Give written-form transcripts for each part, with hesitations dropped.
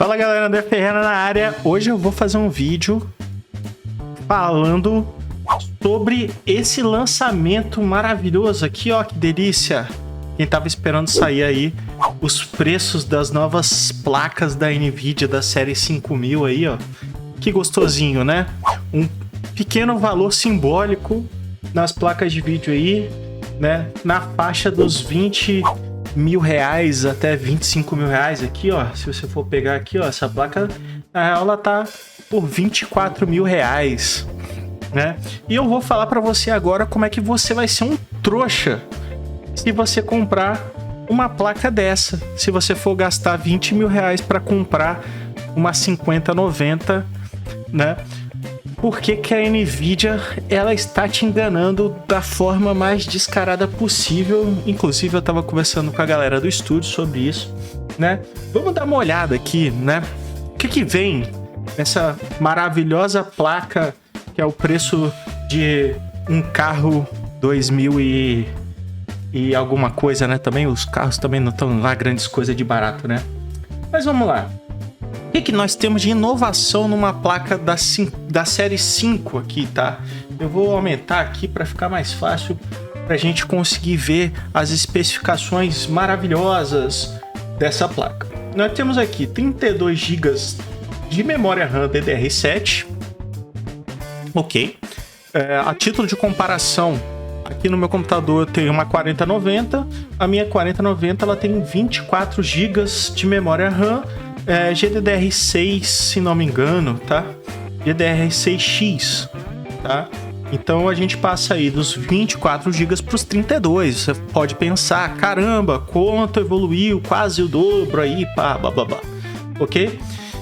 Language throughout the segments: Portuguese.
Fala galera, André Ferreira na área. Hoje eu vou fazer um vídeo falando sobre esse lançamento maravilhoso aqui, ó, que delícia. Quem tava esperando sair aí os preços das novas placas da Nvidia da série 5000 aí, ó. Que gostosinho, né? Um pequeno valor simbólico nas placas de vídeo aí, né? Na faixa dos 20 mil reais até 25 mil reais aqui, ó. Se você for pegar aqui, ó, essa placa, ela tá por 24 mil reais, né? E eu vou falar pra você agora como é que você vai ser um trouxa se você comprar uma placa dessa. Se você for gastar 20 mil reais pra comprar uma 5090, né? Por que que a Nvidia, ela está te enganando da forma mais descarada possível? Inclusive, eu estava conversando com a galera do estúdio sobre isso, né? Vamos dar uma olhada aqui, né? O que que vem nessa maravilhosa placa, que é o preço de um carro 2000 e alguma coisa, né? Também os carros também não estão lá grandes coisas de barato, né? Mas vamos lá. O que nós temos de inovação numa placa da série 5 aqui, tá? Eu vou aumentar aqui para ficar mais fácil para a gente conseguir ver as especificações maravilhosas dessa placa. Nós temos aqui 32 GB de memória RAM DDR7. Ok. A título de comparação, aqui no meu computador eu tenho uma 4090. A minha 4090 ela tem 24 GB de memória RAM. GDDR6, se não me engano, tá? GDDR6X, tá? Então a gente passa aí dos 24 GB para os 32. Você pode pensar, caramba, quanto evoluiu, quase o dobro aí, pá, blá, blá, blá. Ok?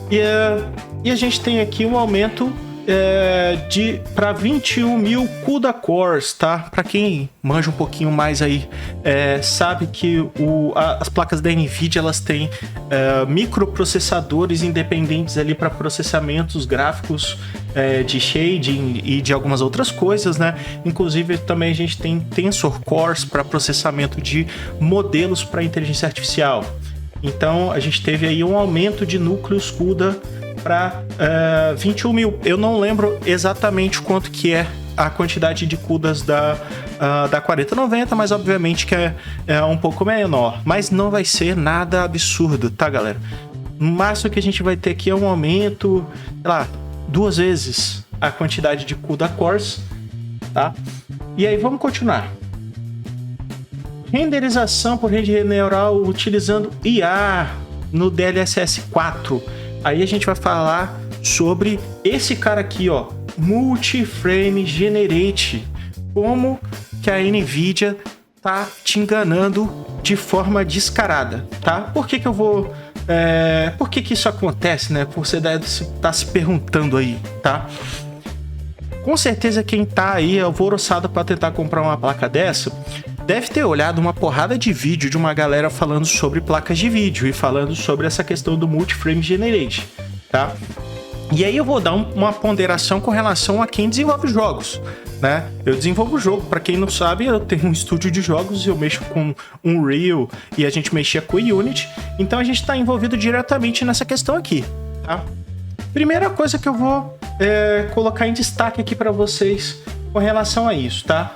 E a gente tem aqui um aumento para 21 mil CUDA cores, tá? Para quem manja um pouquinho mais aí, sabe que as placas da Nvidia, elas têm microprocessadores independentes ali para processamentos gráficos, de shading e de algumas outras coisas, né? Inclusive também a gente tem Tensor Cores para processamento de modelos para inteligência artificial. Então a gente teve aí um aumento de núcleos CUDA para 21 mil. Eu não lembro exatamente quanto que é a quantidade de CUDAs da 4090, mas obviamente que é um pouco menor. Mas não vai ser nada absurdo, tá, galera? No máximo que a gente vai ter aqui é um aumento, sei lá, 2 vezes a quantidade de CUDA cores, tá? E aí vamos continuar. Renderização por rede neural utilizando IA no DLSS 4. Aí a gente vai falar sobre esse cara aqui, ó, Multi-Frame Generate. Como que a Nvidia tá te enganando de forma descarada, tá? Por que que eu vou... por que que isso acontece, né? Você deve estar se perguntando aí, tá? Com certeza quem tá aí alvoroçado para tentar comprar uma placa dessa deve ter olhado uma porrada de vídeo de uma galera falando sobre placas de vídeo e falando sobre essa questão do Multi-Frame Generate, tá? E aí eu vou dar uma ponderação com relação a quem desenvolve jogos, né? Eu desenvolvo jogo, para quem não sabe, eu tenho um estúdio de jogos, eu mexo com Unreal e a gente mexia com Unity, então a gente está envolvido diretamente nessa questão aqui, tá? Primeira coisa que eu vou colocar em destaque aqui para vocês com relação a isso, tá?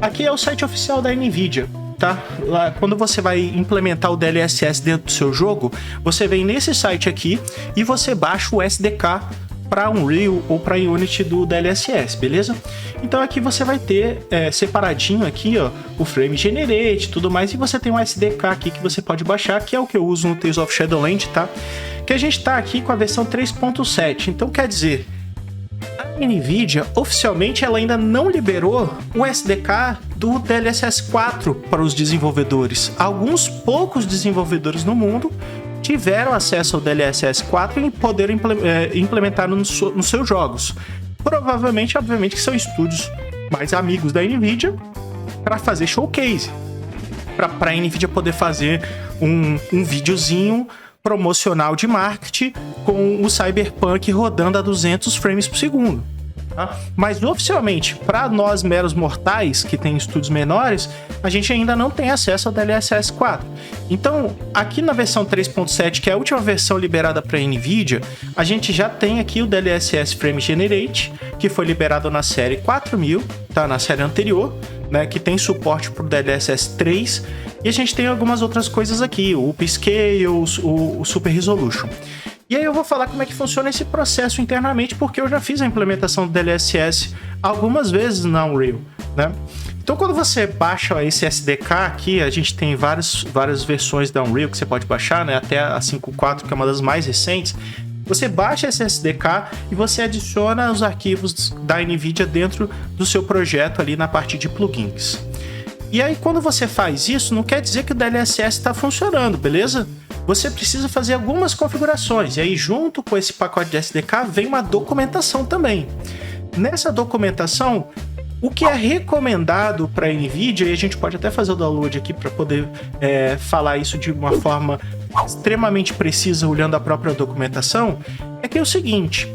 Aqui é o site oficial da Nvidia, tá? Lá, quando você vai implementar o DLSS dentro do seu jogo, você vem nesse site aqui e você baixa o SDK para Unreal ou para Unity do DLSS, beleza? Então aqui você vai ter separadinho aqui, ó, o Frame Generate e tudo mais, e você tem um SDK aqui que você pode baixar, que é o que eu uso no Tales of Shadowlands, tá? Que a gente tá aqui com a versão 3.7, então quer dizer... A Nvidia, oficialmente, ela ainda não liberou o SDK do DLSS 4 para os desenvolvedores. Alguns poucos desenvolvedores no mundo tiveram acesso ao DLSS 4 e poderam implementar nos seus jogos. Provavelmente, obviamente, que são estúdios mais amigos da Nvidia para fazer showcase. Para a Nvidia poder fazer um videozinho promocional de marketing com o Cyberpunk rodando a 200 frames por segundo, Tá? Mas oficialmente, para nós meros mortais que tem estudos menores, a gente ainda não tem acesso ao DLSS 4. Então, aqui na versão 3.7, que é a última versão liberada para a NVIDIA, a gente já tem aqui o DLSS Frame Generate, que foi liberado na série 4000, tá? Na série anterior, né? Que tem suporte para o DLSS 3. E a gente tem algumas outras coisas aqui, o Upscale, o Super Resolution. E aí eu vou falar como é que funciona esse processo internamente, porque eu já fiz a implementação do DLSS algumas vezes na Unreal, né? Então quando você baixa esse SDK aqui, a gente tem várias versões da Unreal que você pode baixar, né? Até a 5.4, que é uma das mais recentes. Você baixa esse SDK e você adiciona os arquivos da NVIDIA dentro do seu projeto ali na parte de plugins. E aí quando você faz isso, não quer dizer que o DLSS está funcionando, beleza? Você precisa fazer algumas configurações, e aí junto com esse pacote de SDK vem uma documentação também. Nessa documentação, o que é recomendado para a NVIDIA, e a gente pode até fazer o download aqui para poder falar isso de uma forma extremamente precisa olhando a própria documentação, é que é o seguinte: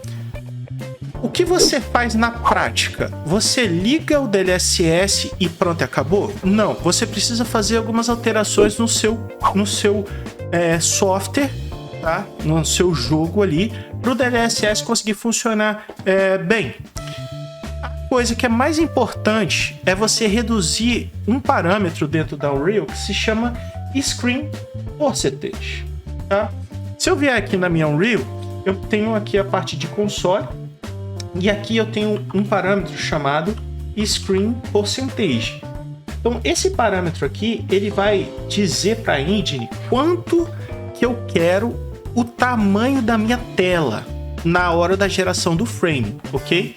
o que você faz na prática? Você liga o DLSS e pronto, acabou? Não, você precisa fazer algumas alterações no seu software, tá? No seu jogo ali, para o DLSS conseguir funcionar bem. A coisa que é mais importante é você reduzir um parâmetro dentro da Unreal que se chama Screen Percentage, tá? Se eu vier aqui na minha Unreal, eu tenho aqui a parte de console, e aqui eu tenho um parâmetro chamado Screen Percentage. Então esse parâmetro aqui, ele vai dizer para a engine quanto que eu quero o tamanho da minha tela na hora da geração do frame, ok?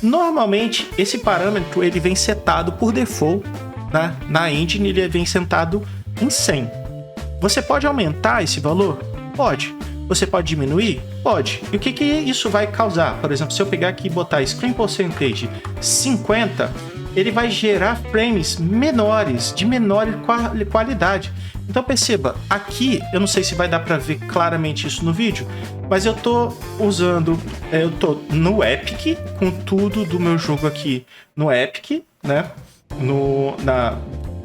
Normalmente esse parâmetro ele vem setado por default, né? Na engine ele vem setado em 100. Você pode aumentar esse valor? Pode. Você pode diminuir? Pode. E o que isso vai causar? Por exemplo, se eu pegar aqui e botar Screen Percentage 50, ele vai gerar frames menores, de menor qualidade. Então perceba, aqui, eu não sei se vai dar para ver claramente isso no vídeo, mas eu tô usando, eu tô no Epic, com tudo do meu jogo aqui no Epic, né?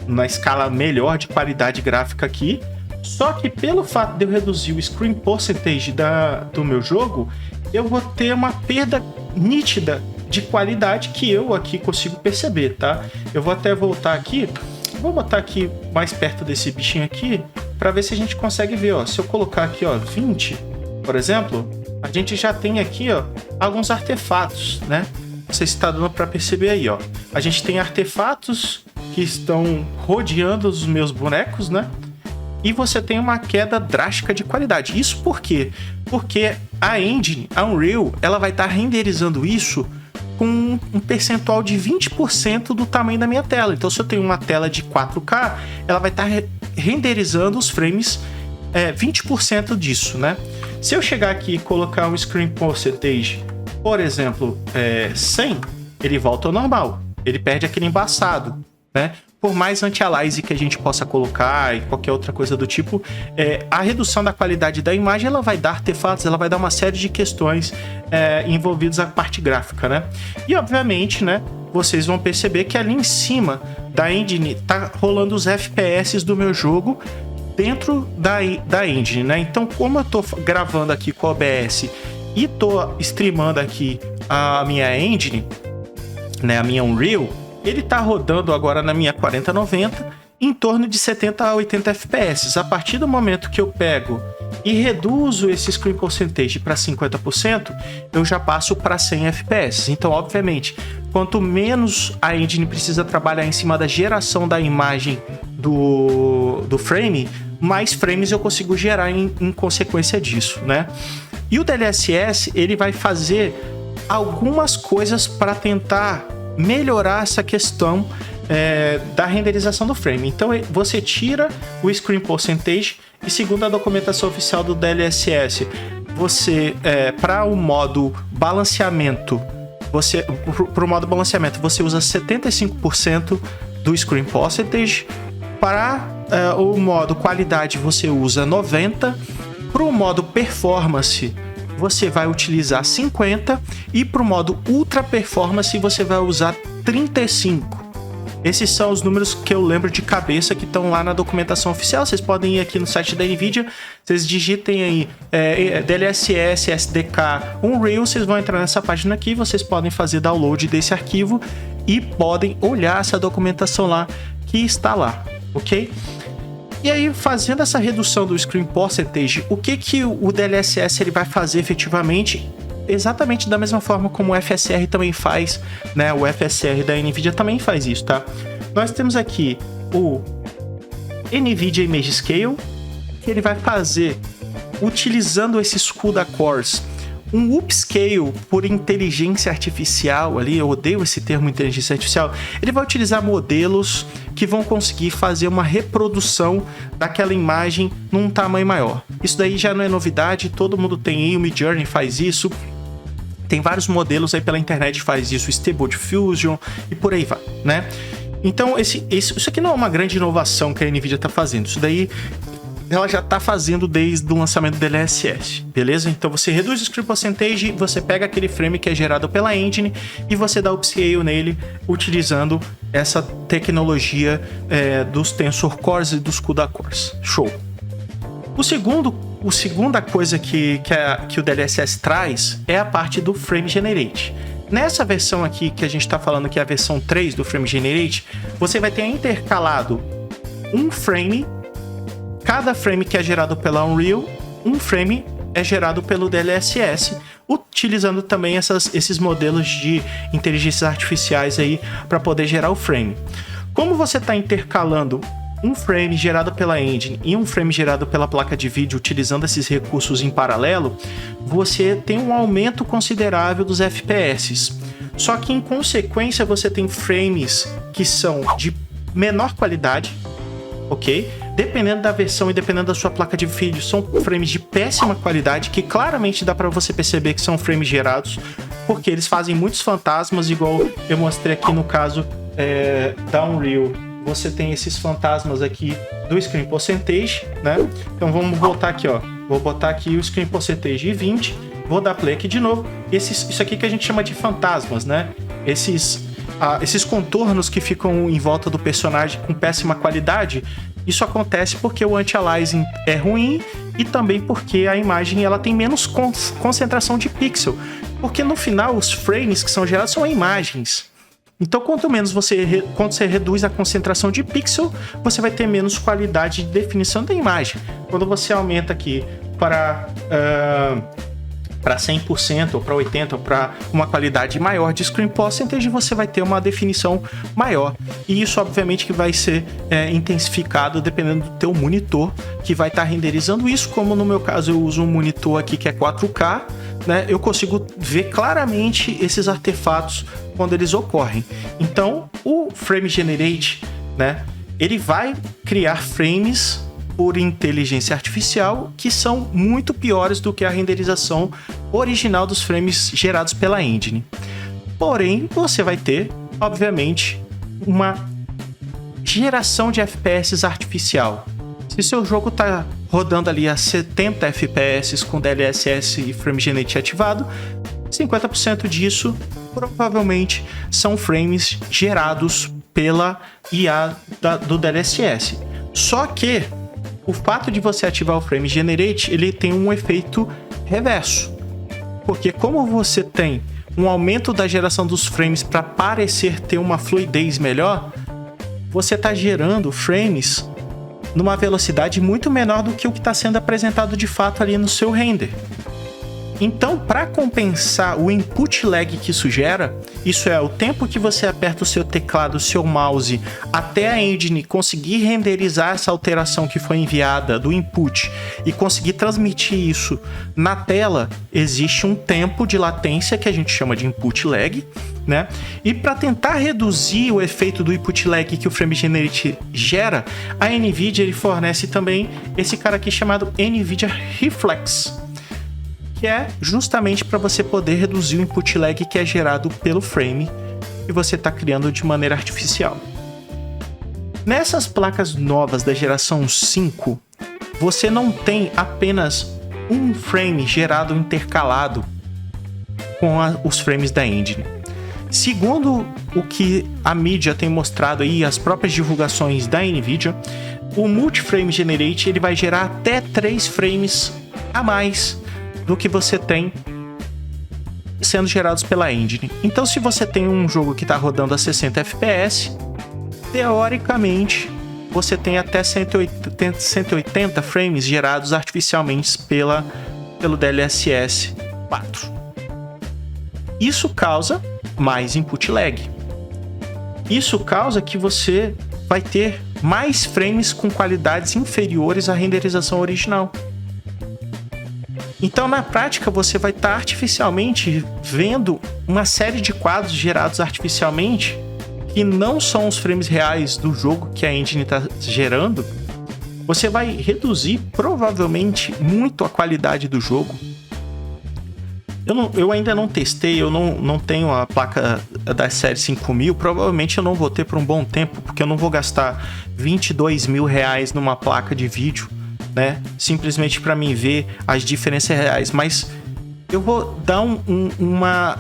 Na escala melhor de qualidade gráfica aqui. Só que pelo fato de eu reduzir o Screen Percentage do meu jogo, eu vou ter uma perda nítida de qualidade que eu aqui consigo perceber, tá? Eu vou até voltar aqui, vou botar aqui mais perto desse bichinho aqui, para ver se a gente consegue ver, ó. Se eu colocar aqui, ó, 20, por exemplo, a gente já tem aqui, ó, alguns artefatos, né? Não sei se está dando para perceber aí, ó. A gente tem artefatos que estão rodeando os meus bonecos, né? E você tem uma queda drástica de qualidade. Isso por quê? Porque a engine, a Unreal, ela vai estar renderizando isso com um percentual de 20% do tamanho da minha tela. Então, se eu tenho uma tela de 4K, ela vai estar renderizando os frames 20% disso, né? Se eu chegar aqui e colocar um Screen Percentage, por exemplo, 100, ele volta ao normal. Ele perde aquele embaçado, né? Por mais anti-aliasing que a gente possa colocar e qualquer outra coisa do tipo, a redução da qualidade da imagem ela vai dar artefatos, ela vai dar uma série de questões envolvidas na parte gráfica, né? E obviamente, né, vocês vão perceber que ali em cima da engine tá rolando os FPS do meu jogo dentro da engine, né? Então, como eu tô gravando aqui com o OBS e tô streamando aqui a minha engine, né, a minha Unreal, ele tá rodando agora na minha 4090 em torno de 70 a 80 FPS. A partir do momento que eu pego e reduzo esse Screen Percentage para 50%, eu já passo para 100 FPS. Então, obviamente, quanto menos a engine precisa trabalhar em cima da geração da imagem do frame, mais frames eu consigo gerar em consequência disso, né? E o DLSS, ele vai fazer algumas coisas para tentar melhorar essa questão da renderização do frame. Então você tira o Screen Percentage e, segundo a documentação oficial do DLSS, você para o modo balanceamento, você usa 75% do Screen Percentage. Para o modo qualidade você usa 90%. Para o modo performance você vai utilizar 50 e para o modo Ultra Performance você vai usar 35. Esses são os números que eu lembro de cabeça que estão lá na documentação oficial. Vocês podem ir aqui no site da NVIDIA, vocês digitem aí DLSS, SDK, Unreal, vocês vão entrar nessa página aqui, vocês podem fazer download desse arquivo e podem olhar essa documentação lá que está lá, ok? E aí, fazendo essa redução do Screen Percentage, o que o DLSS ele vai fazer efetivamente? Exatamente da mesma forma como o FSR também faz, né? O FSR da NVIDIA também faz isso, tá? Nós temos aqui o NVIDIA Image Scale, que ele vai fazer, utilizando esses CUDA cores, um upscale por inteligência artificial ali, eu odeio esse termo inteligência artificial, ele vai utilizar modelos que vão conseguir fazer uma reprodução daquela imagem num tamanho maior. Isso daí já não é novidade, todo mundo tem aí, o Midjourney faz isso, tem vários modelos aí pela internet que faz isso, Stable Diffusion e por aí vai, né? Então isso aqui não é uma grande inovação que a NVIDIA está fazendo, isso daí ela já está fazendo desde o lançamento do DLSS, beleza? Então você reduz o Screen Percentage, você pega aquele frame que é gerado pela engine e você dá upscale nele utilizando essa tecnologia dos Tensor Cores e dos CUDA cores. Show! A segunda coisa que o DLSS traz é a parte do Frame Generate. Nessa versão aqui que a gente está falando, que é a versão 3 do Frame Generate, você vai ter intercalado um frame. Cada frame que é gerado pela Unreal, um frame é gerado pelo DLSS, utilizando também esses modelos de inteligências artificiais aí para poder gerar o frame. Como você está intercalando um frame gerado pela engine e um frame gerado pela placa de vídeo utilizando esses recursos em paralelo, você tem um aumento considerável dos FPS. Só que em consequência você tem frames que são de menor qualidade, ok? Dependendo da versão e dependendo da sua placa de vídeo, são frames de péssima qualidade, que claramente dá para você perceber que são frames gerados, porque eles fazem muitos fantasmas, igual eu mostrei aqui no caso da Unreal. Você tem esses fantasmas aqui do Screen Percentage, né? Então vamos botar aqui, ó. Vou botar aqui o Screen Percentage 20, vou dar play aqui de novo. Isso aqui que a gente chama de fantasmas, né? Esses contornos que ficam em volta do personagem com péssima qualidade, isso acontece porque o anti-aliasing é ruim e também porque a imagem ela tem menos concentração de pixel. Porque no final os frames que são gerados são imagens. Então quanto você reduz a concentração de pixel, você vai ter menos qualidade de definição da imagem. Quando você aumenta aqui para 100% ou para 80% ou para uma qualidade maior de Screen Percentage, você vai ter uma definição maior. E isso obviamente que vai ser intensificado dependendo do teu monitor que vai estar renderizando isso. Como no meu caso eu uso um monitor aqui que é 4K, né? Eu consigo ver claramente esses artefatos quando eles ocorrem. Então o Frame Generate, né, ele vai criar frames por inteligência artificial que são muito piores do que a renderização original dos frames gerados pela engine. Porém, você vai ter, obviamente, uma geração de FPS artificial. Se seu jogo está rodando ali a 70 FPS com DLSS e Frame Generate ativado, 50% disso provavelmente são frames gerados pela IA do DLSS. Só que o fato de você ativar o Frame Generate, ele tem um efeito reverso. Porque como você tem um aumento da geração dos frames para parecer ter uma fluidez melhor, você está gerando frames numa velocidade muito menor do que o que está sendo apresentado de fato ali no seu render. Então, para compensar o input lag que isso gera, isso é o tempo que você aperta o seu teclado, o seu mouse, até a engine conseguir renderizar essa alteração que foi enviada do input e conseguir transmitir isso na tela, existe um tempo de latência que a gente chama de input lag, né? E para tentar reduzir o efeito do input lag que o Frame Generate gera, a NVIDIA ele fornece também esse cara aqui chamado NVIDIA Reflex, que é justamente para você poder reduzir o input lag que é gerado pelo frame que você está criando de maneira artificial. Nessas placas novas da geração 5, você não tem apenas um frame gerado intercalado com os frames da engine. Segundo o que a mídia tem mostrado aí, as próprias divulgações da NVIDIA, o Multiframe Generate ele vai gerar até 3 frames a mais do que você tem sendo gerados pela engine. Então, se você tem um jogo que está rodando a 60 FPS, teoricamente você tem até 180 frames gerados artificialmente pelo DLSS 4. Isso causa mais input lag. Isso causa que você vai ter mais frames com qualidades inferiores à renderização original. Então, na prática, você vai estar artificialmente vendo uma série de quadros gerados artificialmente que não são os frames reais do jogo que a engine está gerando. Você vai reduzir provavelmente muito a qualidade do jogo. Eu ainda não testei, eu não tenho a placa da série 5000, provavelmente eu não vou ter por um bom tempo, porque eu não vou gastar 22 mil reais numa placa de vídeo, né? Simplesmente para mim ver as diferenças reais, mas eu vou dar uma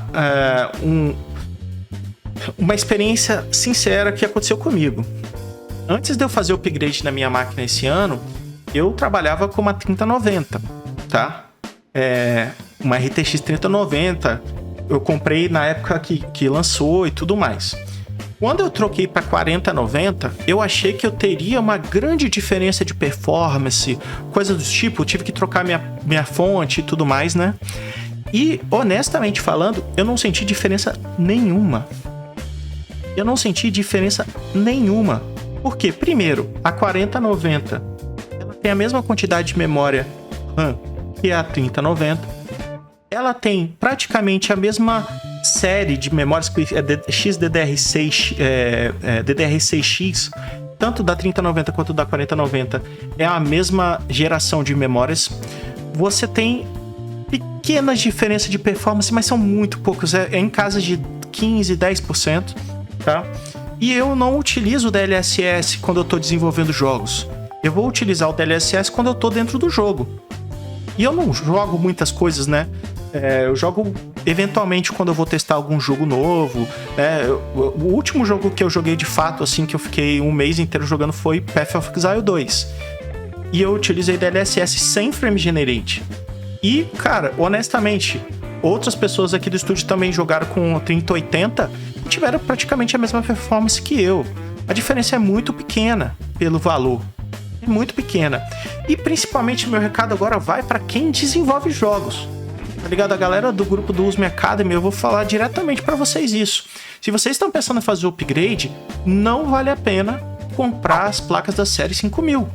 experiência sincera que aconteceu comigo. Antes de eu fazer o upgrade na minha máquina esse ano, eu trabalhava com uma 3090, tá? Uma RTX 3090, eu comprei na época que lançou e tudo mais. Quando eu troquei para 4090, eu achei que eu teria uma grande diferença de performance, coisa do tipo, eu tive que trocar minha fonte e tudo mais, né? E, honestamente falando, eu não senti diferença nenhuma. Por quê? Primeiro, a 4090, ela tem a mesma quantidade de memória RAM que a 3090. Ela tem praticamente a mesma série de memórias que é XDDR6, DDR6X, tanto da 3090 quanto da 4090, é a mesma geração de memórias. Você tem pequenas diferenças de performance, mas são muito poucas, é em casa de 15%, 10%, tá? E eu não utilizo o DLSS quando eu estou desenvolvendo jogos. Eu vou utilizar o DLSS quando eu estou dentro do jogo. E eu não jogo muitas coisas, né? Eu jogo eventualmente quando eu vou testar algum jogo novo, né? O último jogo que eu joguei de fato, assim, que eu fiquei um mês inteiro jogando foi Path of Exile 2. E eu utilizei DLSS sem Frame Generate. E, cara, honestamente, outras pessoas aqui do estúdio também jogaram com 3080 e tiveram praticamente a mesma performance que eu. A diferença é muito pequena pelo valor. É muito pequena. E principalmente meu recado agora vai para quem desenvolve jogos. Tá ligado? A galera do grupo do Usme Academy, eu vou falar diretamente para vocês isso. Se vocês estão pensando em fazer o upgrade, não vale a pena comprar as placas da série 5000.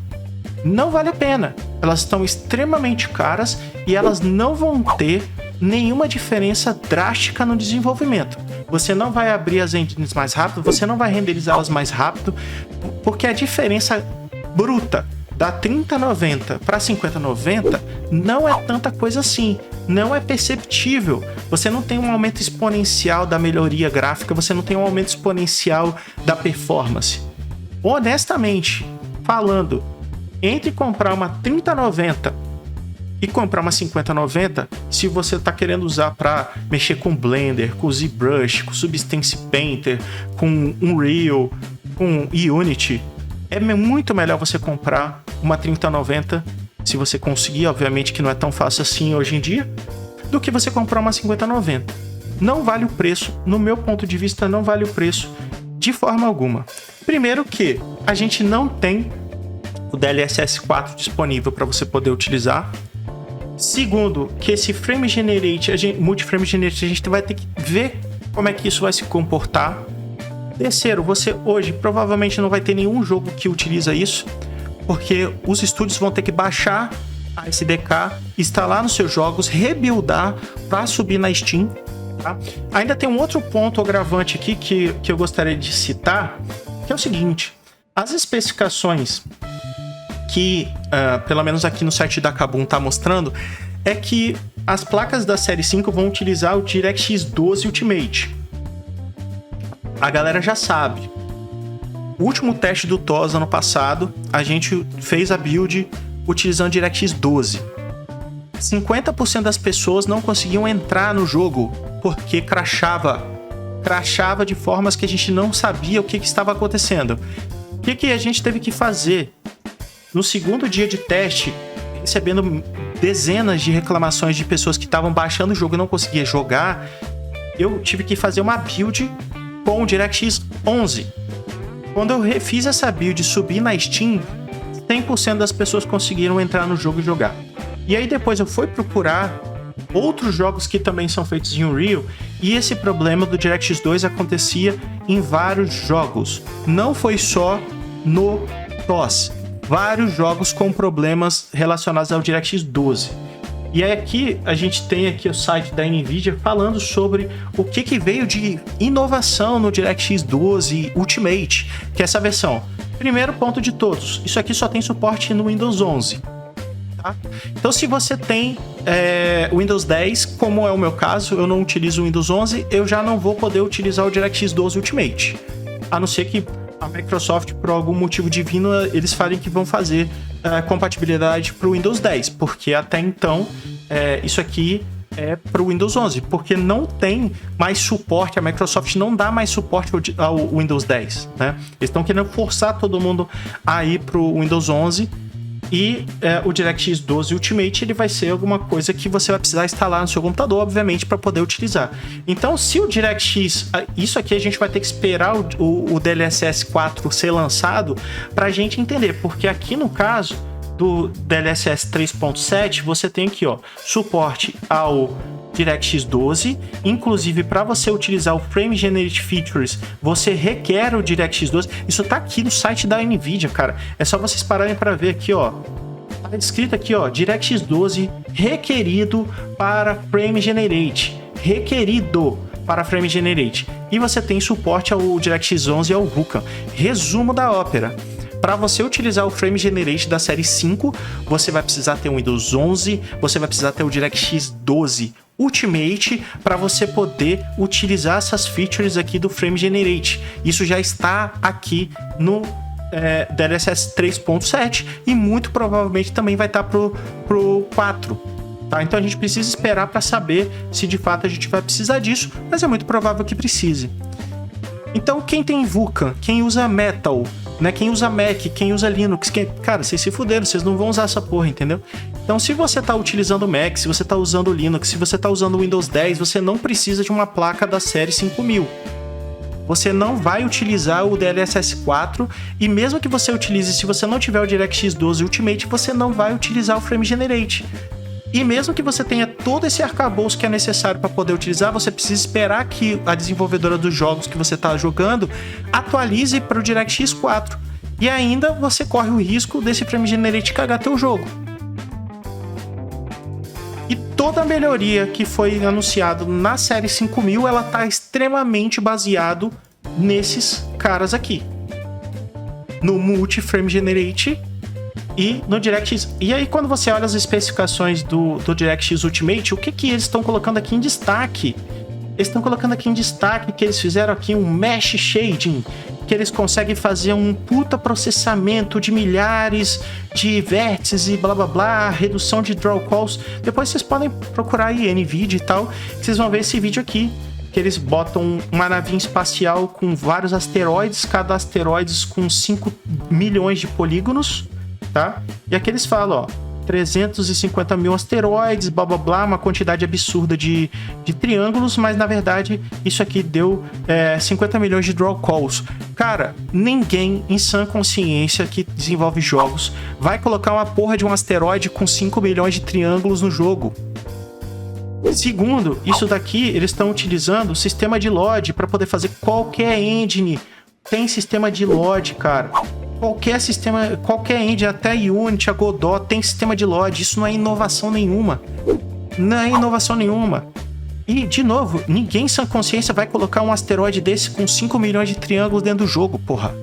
Não vale a pena. Elas estão extremamente caras e elas não vão ter nenhuma diferença drástica no desenvolvimento. Você não vai abrir as engines mais rápido, você não vai renderizá-las mais rápido, porque a diferença bruta da 3090 para 5090 não é tanta coisa assim, não é perceptível. Você não tem um aumento exponencial da melhoria gráfica, você não tem um aumento exponencial da performance. Honestamente falando, entre comprar uma 3090 e comprar uma 5090, se você está querendo usar para mexer com Blender, com ZBrush, com Substance Painter, com Unreal, com Unity, é muito melhor você comprar uma 3090, se você conseguir, obviamente que não é tão fácil assim hoje em dia, do que você comprar uma 5090. Não vale o preço, no meu ponto de vista, não vale o preço de forma alguma. Primeiro que a gente não tem o DLSS 4 disponível para você poder utilizar. Segundo, que esse Frame Generate, Multiframe Generate, a gente vai ter que ver como é que isso vai se comportar. Terceiro, você hoje provavelmente não vai ter nenhum jogo que utiliza isso, porque os estúdios vão ter que baixar a SDK, instalar nos seus jogos, rebuildar para subir na Steam. Tá? Ainda tem um outro ponto agravante aqui que eu gostaria de citar, que é o seguinte: as especificações que, pelo menos aqui no site da Kabum está mostrando, é que as placas da série 5 vão utilizar o DirectX 12 Ultimate. A galera já sabe. O último teste do TOS ano passado, a gente fez a build utilizando DirectX 12. 50% das pessoas não conseguiam entrar no jogo porque crashava de formas que a gente não sabia o que estava acontecendo. O que a gente teve que fazer? No segundo dia de teste, recebendo dezenas de reclamações de pessoas que estavam baixando o jogo e não conseguiam jogar, eu tive que fazer uma build com o DirectX 11. Quando eu refiz essa build e subi na Steam, 100% das pessoas conseguiram entrar no jogo e jogar. E aí depois eu fui procurar outros jogos que também são feitos em Unreal, e esse problema do DirectX 2 acontecia em vários jogos. Não foi só no DOS. Vários jogos com problemas relacionados ao DirectX 12. E aí aqui a gente tem aqui o site da NVIDIA falando sobre o que veio de inovação no DirectX 12 Ultimate, que é essa versão. Primeiro ponto de todos, isso aqui só tem suporte no Windows 11. Tá? Então se você tem Windows 10, como é o meu caso, eu não utilizo o Windows 11, eu já não vou poder utilizar o DirectX 12 Ultimate. A não ser que a Microsoft, por algum motivo divino, eles falem que vão fazer compatibilidade para o Windows 10, porque até então isso aqui é para o Windows 11, porque não tem mais suporte, a Microsoft não dá mais suporte ao Windows 10, né? Eles estão querendo forçar todo mundo a ir para o Windows 11, e o DirectX 12 Ultimate ele vai ser alguma coisa que você vai precisar instalar no seu computador, obviamente, para poder utilizar. Então, se o DirectX... Isso aqui a gente vai ter que esperar o DLSS 4 ser lançado para a gente entender, porque aqui no caso do DLSS 3.7, você tem aqui, ó, suporte ao DirectX 12, inclusive para você utilizar o Frame Generate Features, você requer o DirectX 12. Isso tá aqui no site da NVIDIA, cara. É só vocês pararem para ver aqui, ó. Tá escrito aqui, ó, DirectX 12 requerido para Frame Generate. Requerido para Frame Generate. E você tem suporte ao DirectX 11 e ao Vulkan. Resumo da ópera. Para você utilizar o Frame Generate da série 5, você vai precisar ter um Windows 11, você vai precisar ter o DirectX 12 Ultimate para você poder utilizar essas features aqui do Frame Generate. Isso já está aqui no DLSS 3.7 e muito provavelmente também vai estar pro 4. Tá? Então a gente precisa esperar para saber se de fato a gente vai precisar disso, mas é muito provável que precise. Então quem tem Vulkan, quem usa Metal, né? Quem usa Mac, quem usa Linux, cara, vocês se fuderam, vocês não vão usar essa porra, entendeu? Então se você tá utilizando o Mac, se você tá usando o Linux, se você tá usando o Windows 10, você não precisa de uma placa da série 5000. Você não vai utilizar o DLSS 4 e mesmo que você utilize, se você não tiver o DirectX 12 Ultimate, você não vai utilizar o Frame Generate. E mesmo que você tenha todo esse arcabouço que é necessário para poder utilizar, você precisa esperar que a desenvolvedora dos jogos que você está jogando atualize para o DirectX 4. E ainda você corre o risco desse Frame Generate cagar teu jogo. E toda a melhoria que foi anunciada na série 5000, ela está extremamente baseado nesses caras aqui. No Multi-Frame Generate e no DirectX. E aí quando você olha as especificações do DirectX Ultimate, o que eles estão colocando aqui em destaque? Eles estão colocando aqui em destaque que eles fizeram aqui um Mesh Shading, que eles conseguem fazer um puta processamento de milhares de vértices e blá blá blá, redução de draw calls. Depois vocês podem procurar aí NVIDIA e tal, que vocês vão ver esse vídeo aqui, que eles botam uma navinha espacial com vários asteroides, cada asteroide com 5 milhões de polígonos, tá? E aqui eles falam, ó, 350 mil asteroides, blá blá blá, uma quantidade absurda de triângulos, mas na verdade isso aqui deu 50 milhões de draw calls. Cara, ninguém em sã consciência que desenvolve jogos vai colocar uma porra de um asteroide com 5 milhões de triângulos no jogo. Segundo, isso daqui eles estão utilizando o sistema de LOD para poder fazer qualquer engine. Tem sistema de LOD, cara. Qualquer sistema, qualquer engine, até Unity, a Godot, tem sistema de LOD. Isso não é inovação nenhuma. Não é inovação nenhuma. E, de novo, ninguém em sã consciência vai colocar um asteroide desse com 5 milhões de triângulos dentro do jogo, porra.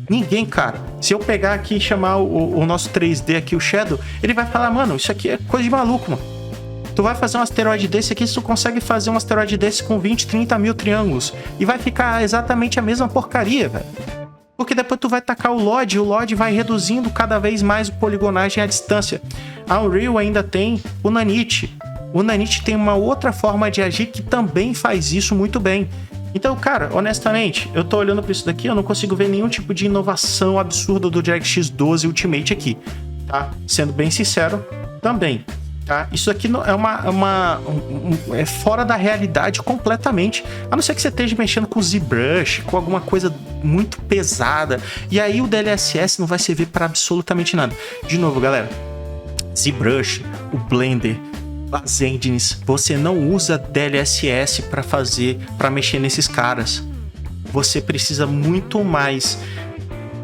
Ninguém, cara. Se eu pegar aqui e chamar o nosso 3D aqui, o Shadow, ele vai falar, mano, isso aqui é coisa de maluco, mano. Tu vai fazer um asteroide desse aqui, se tu consegue fazer um asteroide desse com 20, 30 mil triângulos. E vai ficar exatamente a mesma porcaria, velho. Porque depois tu vai tacar o LOD, e o LOD vai reduzindo cada vez mais a poligonagem à distância. A Unreal ainda tem o Nanite. O Nanite tem uma outra forma de agir que também faz isso muito bem. Então, cara, honestamente, eu tô olhando pra isso daqui, eu não consigo ver nenhum tipo de inovação absurda do DirectX 12 Ultimate aqui, tá? Sendo bem sincero, também, tá? Isso aqui é fora da realidade completamente, a não ser que você esteja mexendo com ZBrush, com alguma coisa muito pesada, e aí o DLSS não vai servir para absolutamente nada. De novo, galera, ZBrush, o Blender, as engines, você não usa DLSS para mexer nesses caras. Você precisa muito mais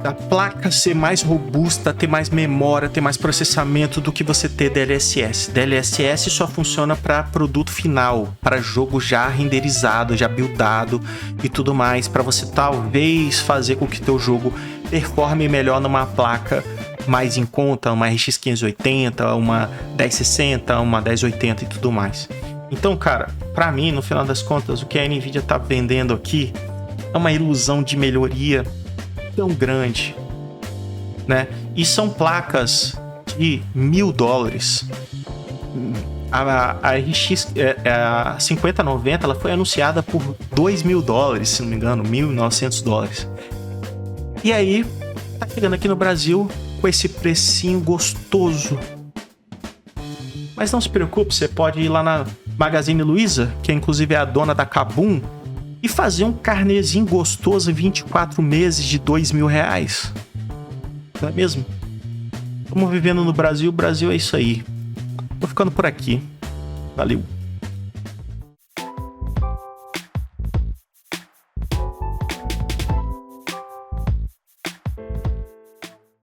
da placa ser mais robusta, ter mais memória, ter mais processamento do que você ter DLSS. DLSS só funciona para produto final, para jogo já renderizado, já buildado e tudo mais, para você talvez fazer com que teu jogo performe melhor numa placa mais em conta, uma RX 580, uma 1060, uma 1080 e tudo mais. Então, cara, pra mim, no final das contas, o que a Nvidia tá vendendo aqui é uma ilusão de melhoria tão grande, né? E são placas de $1.000. A RX a 5090 ela foi anunciada por $2.000, se não me engano, $1.900. E aí, tá chegando aqui no Brasil com esse precinho gostoso. Mas não se preocupe, você pode ir lá na Magazine Luiza, que inclusive é a dona da Kabum, e fazer um carnezinho gostoso em 24 meses de R$2.000. Não é mesmo? Estamos vivendo no Brasil, o Brasil é isso aí. Tô ficando por aqui. Valeu.